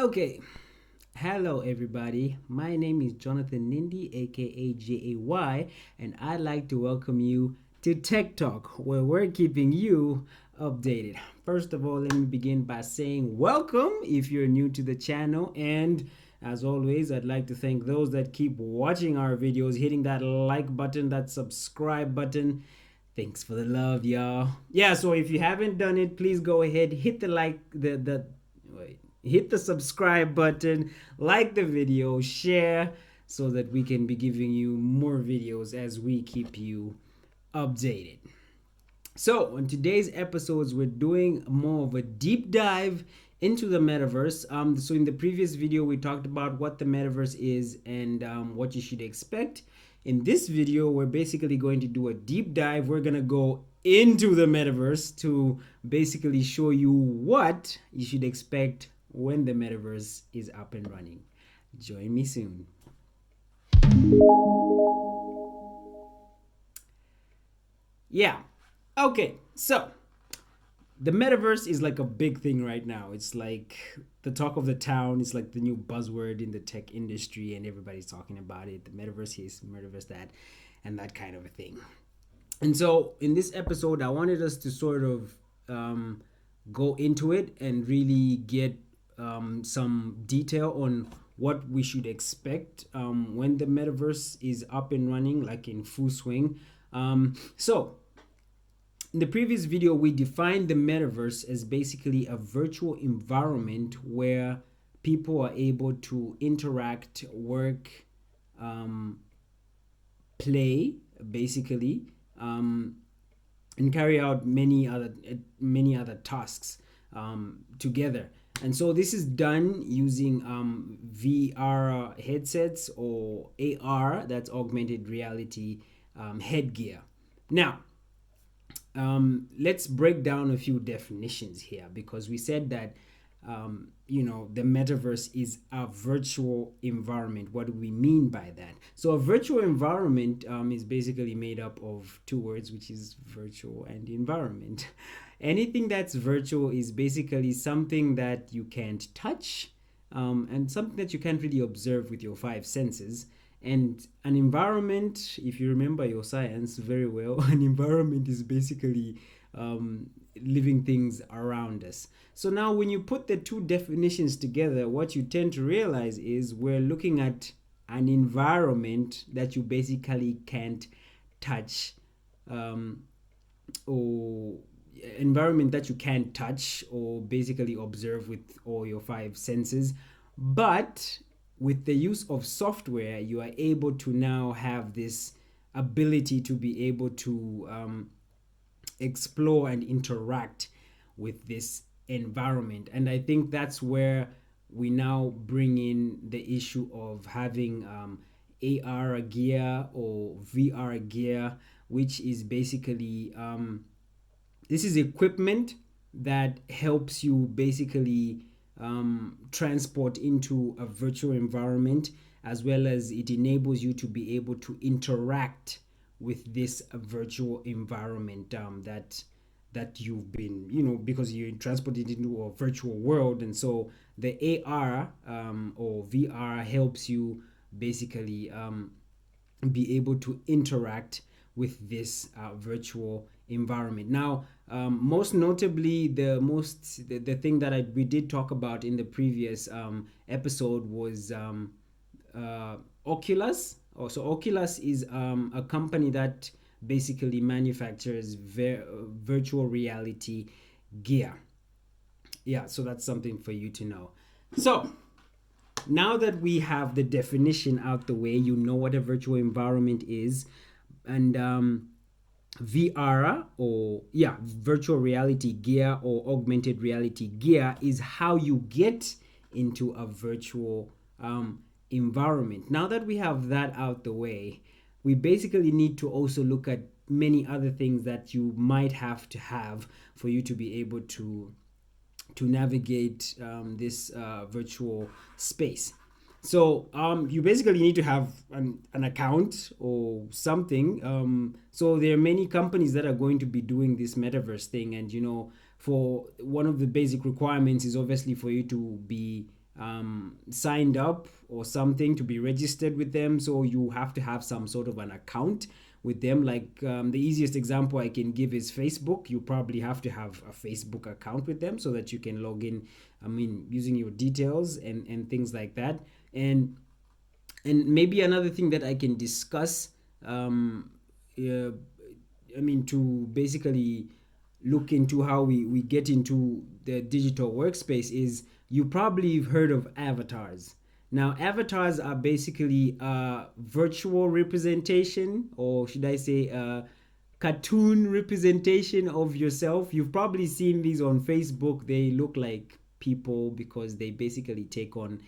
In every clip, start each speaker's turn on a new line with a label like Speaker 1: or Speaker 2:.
Speaker 1: Okay, hello everybody. My name is Jonathan Nindi, aka JAY, and I'd like to welcome you to Tech Talk, where we're keeping you updated. First of all, let me begin by saying welcome if you're new to the channel, and as always, I'd like to thank those that keep watching our videos, hitting that like button, that subscribe button. Thanks for the love, y'all. Yeah, so if you haven't done it, please go ahead, hit the like, the wait, hit the subscribe button, like the video, share, so that we can be giving you more videos as we keep you updated. So, on today's episodes, we're doing more of a deep dive into the metaverse. So, in the previous video, we talked about what the metaverse is and what you should expect. In this video, we're basically going to do a deep dive. We're going to go into the metaverse to basically show you what you should expect when the metaverse is up and running. Join me soon. Yeah. Okay. So, the metaverse is like a big thing right now. It's like the talk of the town. It's like the new buzzword in the tech industry, and everybody's talking about it. The metaverse is, metaverse that, and that kind of a thing. And so, in this episode, I wanted us to sort of go into it and really get some detail on what we should expect when the metaverse is up and running, like in full swing. So, in the previous video, we defined the metaverse as basically a virtual environment where people are able to interact, work, play, basically, and carry out many other tasks together. And so this is done using VR headsets or AR, that's augmented reality headgear. Now, let's break down a few definitions here, because we said that the metaverse is a virtual environment. What do we mean by that? So a virtual environment is basically made up of two words, which is virtual and environment. Anything that's virtual is basically something that you can't touch, and something that you can't really observe with your five senses. And an environment, if you remember your science very well, an environment is basically living things around us. So now when you put the two definitions together, what you tend to realize is we're looking at an environment that you basically can't touch, or environment that you can't touch or basically observe with all your five senses. But with the use of software, you are able to now have this ability to be able to explore and interact with this environment. And I think that's where we now bring in the issue of having AR gear or VR gear, which is basically this is equipment that helps you basically transport into a virtual environment, as well as it enables you to be able to interact with this virtual environment that you've been, because you're transported into a virtual world. And so the AR or VR helps you basically be able to interact with this virtual environment. Now, most notably, the thing that we did talk about in the previous episode was Oculus. So Oculus is a company that basically manufactures virtual reality gear. Yeah, so that's something for you to know. So now that we have the definition out the way, you know what a virtual environment is, and VR or virtual reality gear or augmented reality gear is how you get into a virtual environment. Now that we have that out the way, we basically need to also look at many other things that you might have to have for you to be able to navigate this virtual space. So you basically need to have an account or something. So there are many companies that are going to be doing this metaverse thing, and for one of the basic requirements is obviously for you to be signed up or something to be registered with them. So you have to have some sort of an account with them. Like the easiest example I can give is Facebook. You probably have to have a Facebook account with them so that you can log in, I mean, using your details and things like that. And maybe another thing that I can discuss, uh, I mean, to basically look into how we get into the digital workspace is, you probably have heard of avatars. Now, avatars are basically a virtual representation, or should I say, a cartoon representation of yourself. You've probably seen these on Facebook. They look like people because they basically take on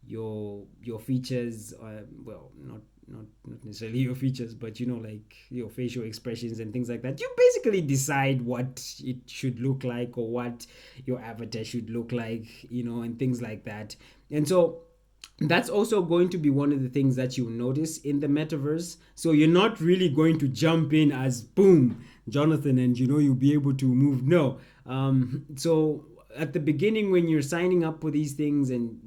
Speaker 1: your features, well, not necessarily your features, but like your facial expressions and things like that. You basically decide what it should look like, or what your avatar should look like, and things like that. And so that's also going to be one of the things that you'll notice in the metaverse. So you're not really going to jump in as boom Jonathan, and you'll be able to move. No. So at the beginning, when you're signing up for these things and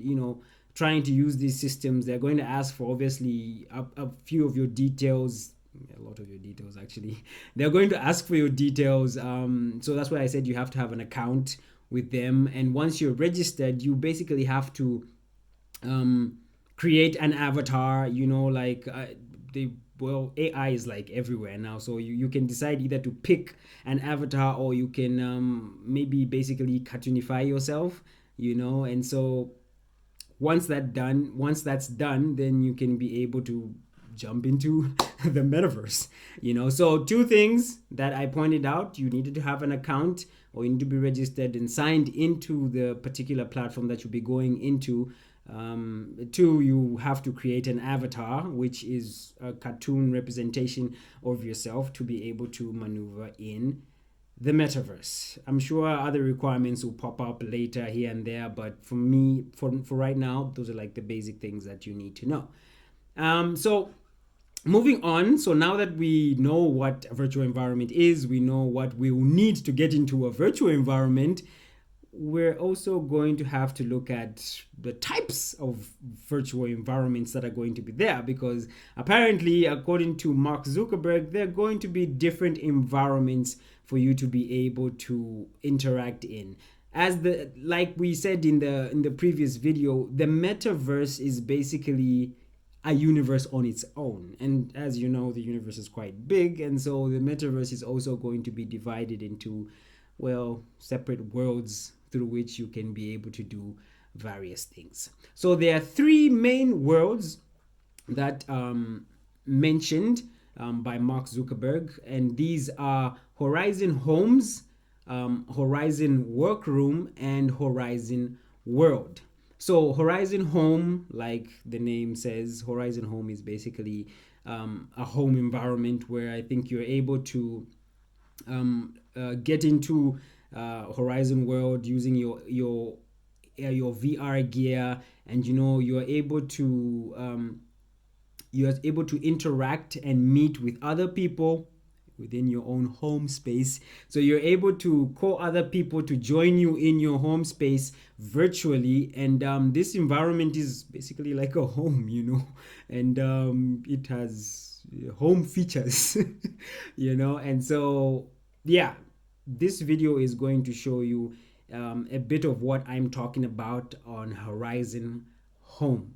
Speaker 1: trying to use these systems, they're going to ask for, obviously, a few of your details, a lot of your details actually. They're going to ask for your details. So that's why I said you have to have an account with them. And once you're registered, you basically have to create an avatar. Like AI is like everywhere now, so you can decide either to pick an avatar, or you can maybe basically cartoonify yourself, and so once that's done, then you can be able to jump into the metaverse. So two things that I pointed out: you needed to have an account, or you need to be registered and signed into the particular platform that you'll be going into. Two, you have to create an avatar, which is a cartoon representation of yourself, to be able to maneuver in the metaverse. I'm sure other requirements will pop up later here and there, but for me, for right now, those are like the basic things that you need to know. So moving on, so now that we know what a virtual environment is, we know what we will need to get into a virtual environment, we're also going to have to look at the types of virtual environments that are going to be there, because apparently, according to Mark Zuckerberg, there are going to be different environments for you to be able to interact in. Like we said in the previous video, the metaverse is basically a universe on its own. And as you know, the universe is quite big, and so the metaverse is also going to be divided into, well, separate worlds through which you can be able to do various things. So there are three main worlds that mentioned by Mark Zuckerberg, and these are Horizon Homes, Horizon Workroom, and Horizon World. So Horizon Home, like the name says, Horizon Home is basically a home environment where I think you're able to get into Horizon World using your VR gear, and you're able to interact and meet with other people within your own home space. So you're able to call other people to join you in your home space virtually, and this environment is basically like a home, and it has home features, and so yeah, this video is going to show you a bit of what I'm talking about on Horizon Home.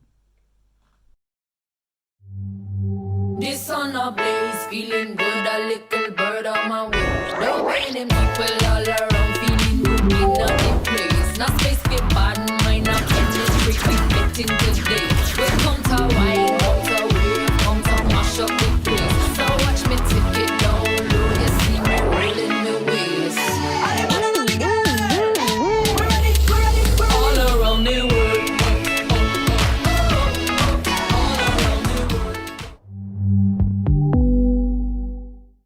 Speaker 2: This on a blaze, feeling good, a little bird on my way. The way them people all around, feeling good in the place. Not space for bad mind, not getting straight, we getting today. We come to wine, come to weird, come to mash up the place. So watch me take it down low, you see me rolling the waves. All around the world.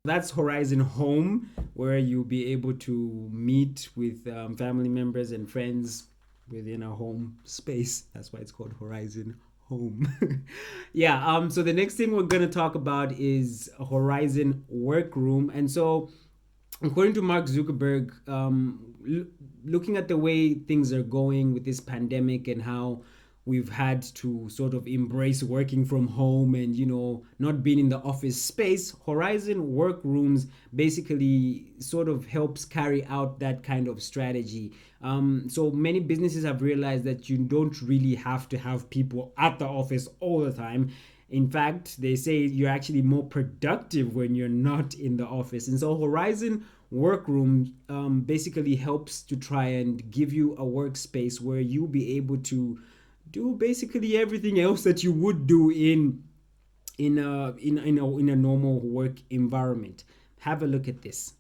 Speaker 1: That's Horizon Home, where you'll be able to meet with family members and friends within a home space. That's why it's called Horizon Home. Yeah, so the next thing we're going to talk about is Horizon Workroom. And so according to Mark Zuckerberg, looking at the way things are going with this pandemic and how we've had to sort of embrace working from home and not being in the office space, Horizon Workrooms basically sort of helps carry out that kind of strategy. So many businesses have realized that you don't really have to have people at the office all the time. In fact, they say you're actually more productive when you're not in the office. And so Horizon Workroom basically helps to try and give you a workspace where you'll be able to do basically everything else that you would do in a normal work environment. Have a look at this.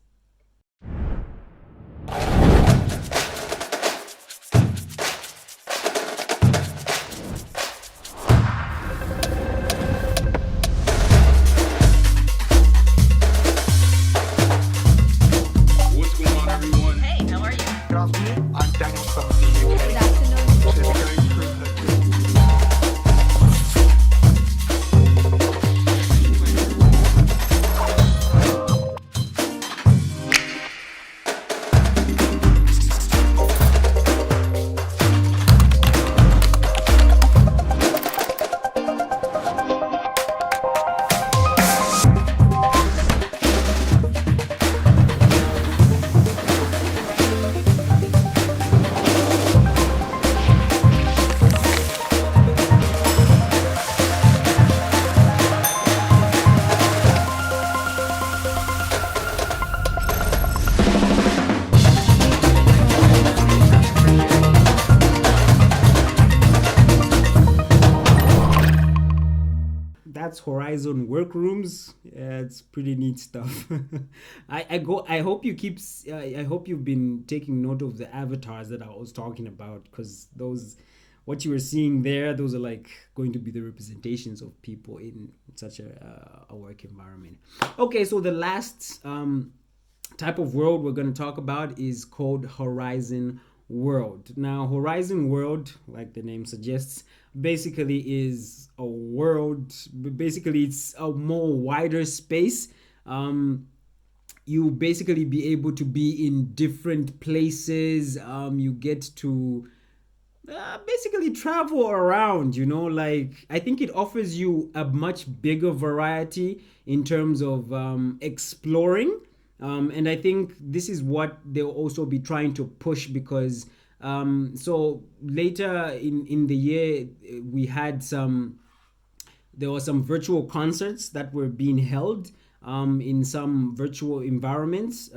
Speaker 1: That's Horizon Workrooms. Yeah, it's pretty neat stuff. I hope you keep. I hope you've been taking note of the avatars that I was talking about, because those, what you were seeing there, those are like going to be the representations of people in such a work environment. Okay, so the last type of world we're going to talk about is called Horizon World. Now, Horizon World, like the name suggests, basically is a world. Basically, it's a more wider space. You basically be able to be in different places. You get to basically travel around, like I think it offers you a much bigger variety in terms of exploring. And I think this is what they'll also be trying to push, because so later in the year we had there were some virtual concerts that were being held in some virtual environments.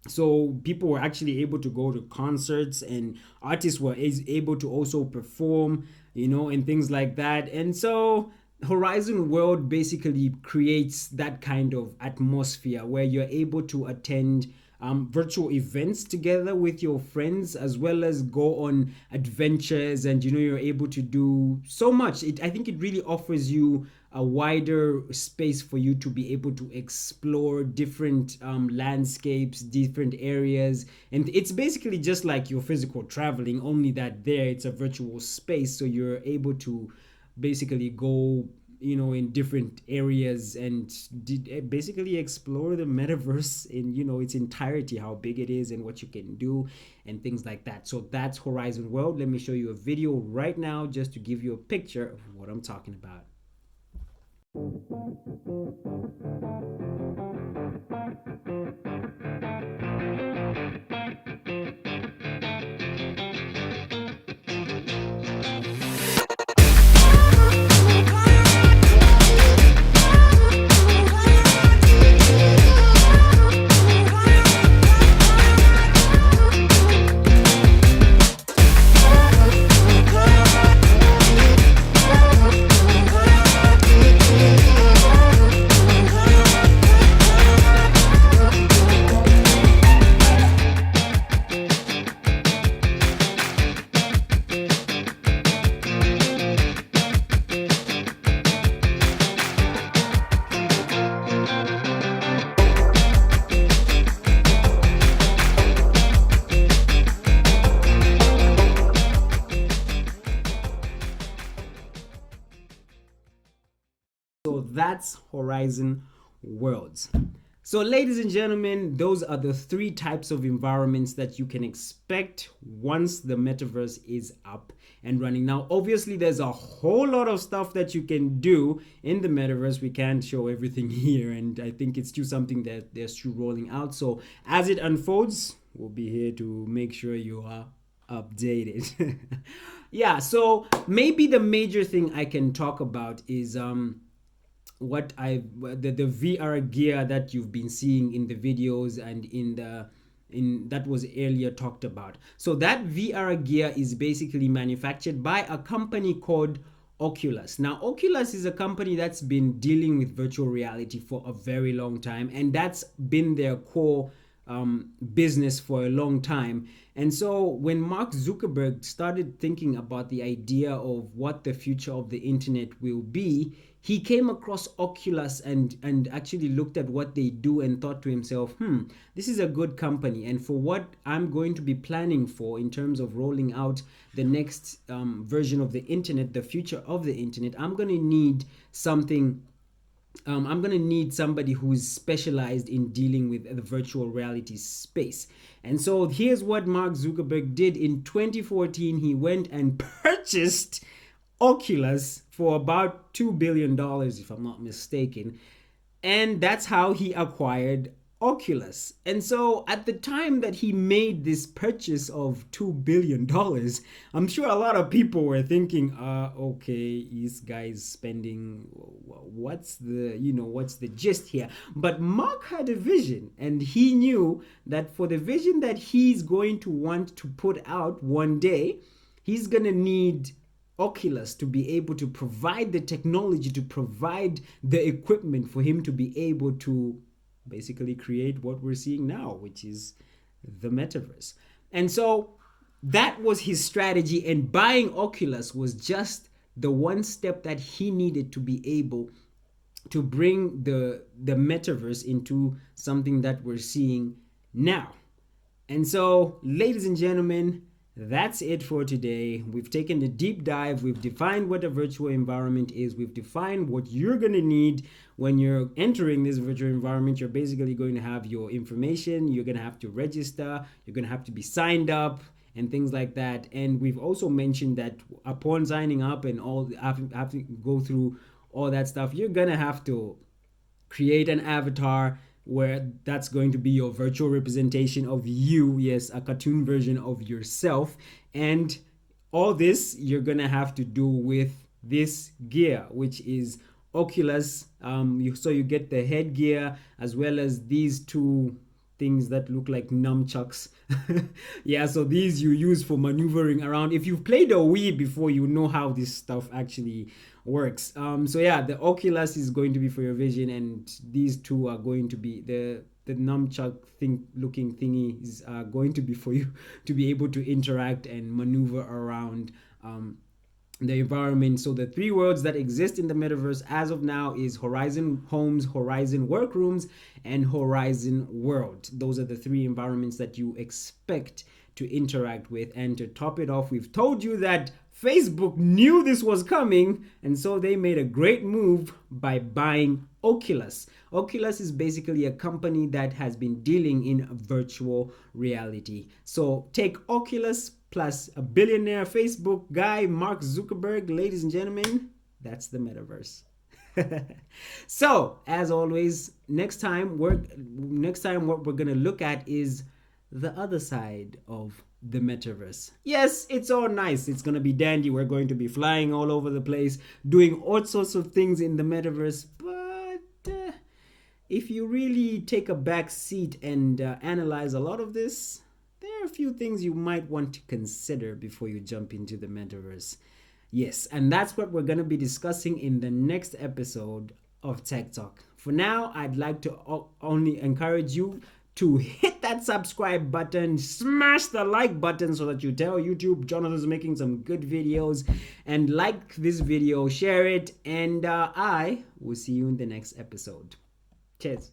Speaker 1: So people were actually able to go to concerts, and artists were able to also perform, and things like that. And so Horizon World basically creates that kind of atmosphere where you're able to attend virtual events together with your friends, as well as go on adventures, and you're able to do so much. I think it really offers you a wider space for you to be able to explore different landscapes, different areas. And it's basically just like your physical traveling, only that there it's a virtual space, so you're able to basically go in different areas and basically explore the metaverse in its entirety, how big it is and what you can do and things like that. So that's Horizon World. Let me show you a video right now just to give you a picture of what I'm talking about. So that's Horizon Worlds. So, ladies and gentlemen, those are the three types of environments that you can expect once the metaverse is up and running. Now, obviously, there's a whole lot of stuff that you can do in the metaverse. We can't show everything here, and I think it's still something that they're still rolling out. So, as it unfolds, we'll be here to make sure you are updated. Yeah, so maybe the major thing I can talk about is what the VR gear that you've been seeing in the videos and in that was earlier talked about. So that VR gear is basically manufactured by a company called Oculus. Now, Oculus is a company that's been dealing with virtual reality for a very long time, and that's been their core business for a long time. And so when Mark Zuckerberg started thinking about the idea of what the future of the internet will be, he came across Oculus and actually looked at what they do and thought to himself, this is a good company. And for what I'm going to be planning for in terms of rolling out the next version of the internet, the future of the internet, I'm going to need something. I'm going to need somebody who's specialized in dealing with the virtual reality space. And so here's what Mark Zuckerberg did in 2014. He went and purchased Oculus for about $2 billion, if I'm not mistaken. And that's how he acquired Oculus. And so at the time that he made this purchase of $2 billion, I'm sure a lot of people were thinking, okay, this guy's spending, what's the gist here? But Mark had a vision, and he knew that for the vision that he's going to want to put out one day, he's going to need Oculus to be able to provide the technology, to provide the equipment for him to be able to basically create what we're seeing now, which is the metaverse. And so that was his strategy, and buying Oculus was just the one step that he needed to be able to bring the metaverse into something that we're seeing now. And so, ladies and gentlemen, that's it for today. We've taken a deep dive. We've defined what a virtual environment is. We've defined what you're going to need when you're entering this virtual environment. You're basically going to have your information. You're going to have to register. You're going to have to be signed up and things like that. And we've also mentioned that upon signing up and all, have to go through all that stuff, you're going to have to create an avatar where that's going to be your virtual representation of you. Yes, a cartoon version of yourself. And all this you're gonna have to do with this gear, which is Oculus. So you get the headgear as well as these two things that look like nunchucks. Yeah, so these you use for maneuvering around. If you've played a Wii before, you know how this stuff actually works. So yeah, the Oculus is going to be for your vision, and these two are going to be the nunchuck looking thingy is going to be for you to be able to interact and maneuver around the environment. So the three worlds that exist in the metaverse as of now is Horizon Homes, Horizon Workrooms, and Horizon World. Those are the three environments that you expect to interact with. And to top it off, we've told you that Facebook knew this was coming, and so they made a great move by buying Oculus. Oculus is basically a company that has been dealing in virtual reality. So take Oculus plus a billionaire Facebook guy, Mark Zuckerberg. Ladies and gentlemen, that's the metaverse. So, as always, next time what we're going to look at is the other side of the metaverse. Yes, it's all nice. It's going to be dandy. We're going to be flying all over the place, doing all sorts of things in the metaverse. But if you really take a back seat and analyze a lot of this, there are a few things you might want to consider before you jump into the metaverse. Yes, and that's what we're going to be discussing in the next episode of Tech Talk. For now, I'd like to only encourage you to hit that subscribe button, smash the like button so that you tell YouTube Jonathan's making some good videos, and like this video, share it, and I will see you in the next episode. Cheers.